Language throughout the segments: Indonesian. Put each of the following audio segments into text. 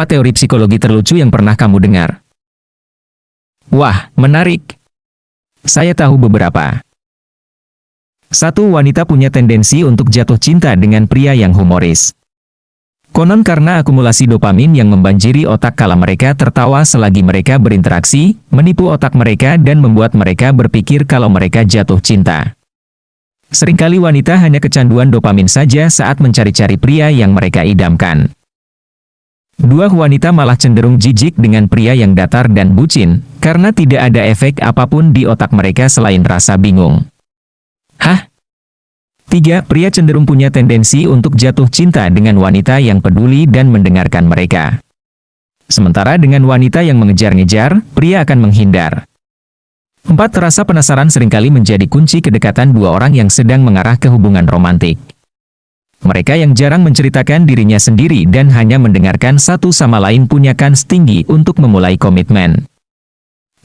teori psikologi terlucu yang pernah kamu dengar? Wah, menarik. Saya tahu beberapa. 1. Wanita punya tendensi untuk jatuh cinta dengan pria yang humoris. Konon karena akumulasi dopamin yang membanjiri otak kala mereka tertawa selagi mereka berinteraksi, menipu otak mereka dan membuat mereka berpikir kalau mereka jatuh cinta. Seringkali wanita hanya kecanduan dopamin saja saat mencari-cari pria yang mereka idamkan. 2. Wanita malah cenderung jijik dengan pria yang datar dan bucin, karena tidak ada efek apapun di otak mereka selain rasa bingung. Hah? 3. Pria cenderung punya tendensi untuk jatuh cinta dengan wanita yang peduli dan mendengarkan mereka. Sementara dengan wanita yang mengejar-ngejar, pria akan menghindar. 4. Rasa penasaran seringkali menjadi kunci kedekatan dua orang yang sedang mengarah ke hubungan romantik. Mereka yang jarang menceritakan dirinya sendiri dan hanya mendengarkan satu sama lain punya kans tinggi untuk memulai komitmen.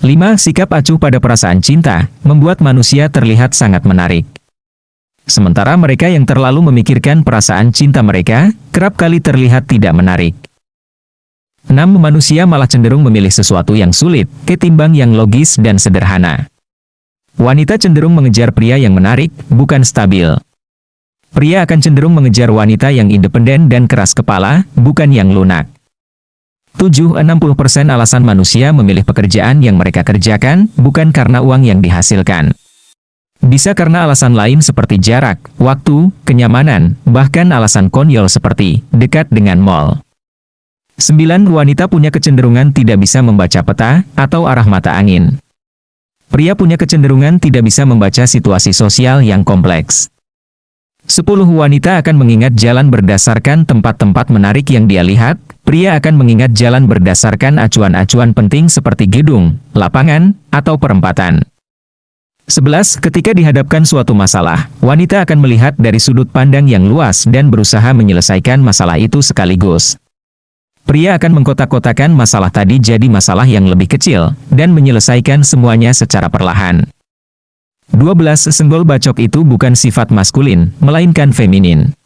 5. Sikap acuh pada perasaan cinta, membuat manusia terlihat sangat menarik. Sementara mereka yang terlalu memikirkan perasaan cinta mereka, kerap kali terlihat tidak menarik. 6. Manusia malah cenderung memilih sesuatu yang sulit, ketimbang yang logis dan sederhana. Wanita cenderung mengejar pria yang menarik, bukan stabil. Pria akan cenderung mengejar wanita yang independen dan keras kepala, bukan yang lunak. 7. 60% alasan manusia memilih pekerjaan yang mereka kerjakan, bukan karena uang yang dihasilkan. Bisa karena alasan lain seperti jarak, waktu, kenyamanan, bahkan alasan konyol seperti dekat dengan mall. 9. Wanita punya kecenderungan tidak bisa membaca peta atau arah mata angin. Pria punya kecenderungan tidak bisa membaca situasi sosial yang kompleks. 10. Wanita akan mengingat jalan berdasarkan tempat-tempat menarik yang dia lihat, pria akan mengingat jalan berdasarkan acuan-acuan penting seperti gedung, lapangan, atau perempatan. 11. Ketika dihadapkan suatu masalah, wanita akan melihat dari sudut pandang yang luas dan berusaha menyelesaikan masalah itu sekaligus. Pria akan mengkotak-kotakan masalah tadi jadi masalah yang lebih kecil, dan menyelesaikan semuanya secara perlahan. 12. Senggol bacok itu bukan sifat maskulin, melainkan feminin.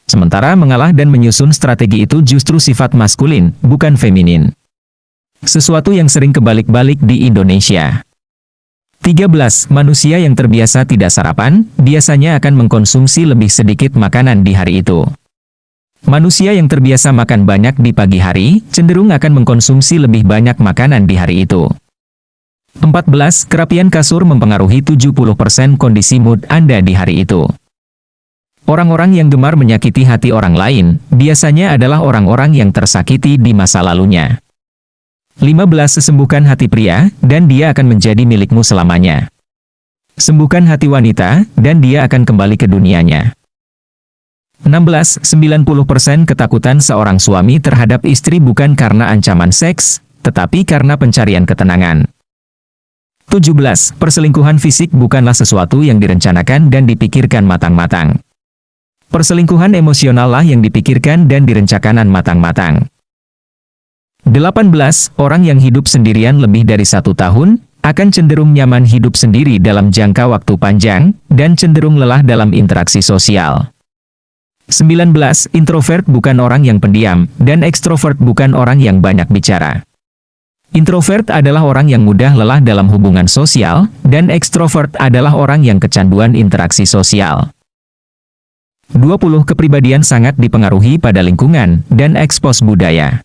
Sementara mengalah dan menyusun strategi itu justru sifat maskulin, bukan feminin. Sesuatu yang sering kebalik-balik di Indonesia. 13. Manusia yang terbiasa tidak sarapan, biasanya akan mengkonsumsi lebih sedikit makanan di hari itu. Manusia yang terbiasa makan banyak di pagi hari, cenderung akan mengkonsumsi lebih banyak makanan di hari itu. 14. Kerapian kasur mempengaruhi 70% kondisi mood Anda di hari itu. Orang-orang yang gemar menyakiti hati orang lain, biasanya adalah orang-orang yang tersakiti di masa lalunya. 15. Sembuhkan hati pria, dan dia akan menjadi milikmu selamanya. Sembuhkan hati wanita, dan dia akan kembali ke dunianya. 16. 90% ketakutan seorang suami terhadap istri bukan karena ancaman seks, tetapi karena pencarian ketenangan. 17. Perselingkuhan fisik bukanlah sesuatu yang direncanakan dan dipikirkan matang-matang. Perselingkuhan emosional lah yang dipikirkan dan direncanakan matang-matang. 18. Orang yang hidup sendirian lebih dari 1 tahun, akan cenderung nyaman hidup sendiri dalam jangka waktu panjang, dan cenderung lelah dalam interaksi sosial. 19. Introvert bukan orang yang pendiam, dan ekstrovert bukan orang yang banyak bicara. Introvert adalah orang yang mudah lelah dalam hubungan sosial, dan ekstrovert adalah orang yang kecanduan interaksi sosial. 20. Kepribadian sangat dipengaruhi pada lingkungan, dan ekspos budaya.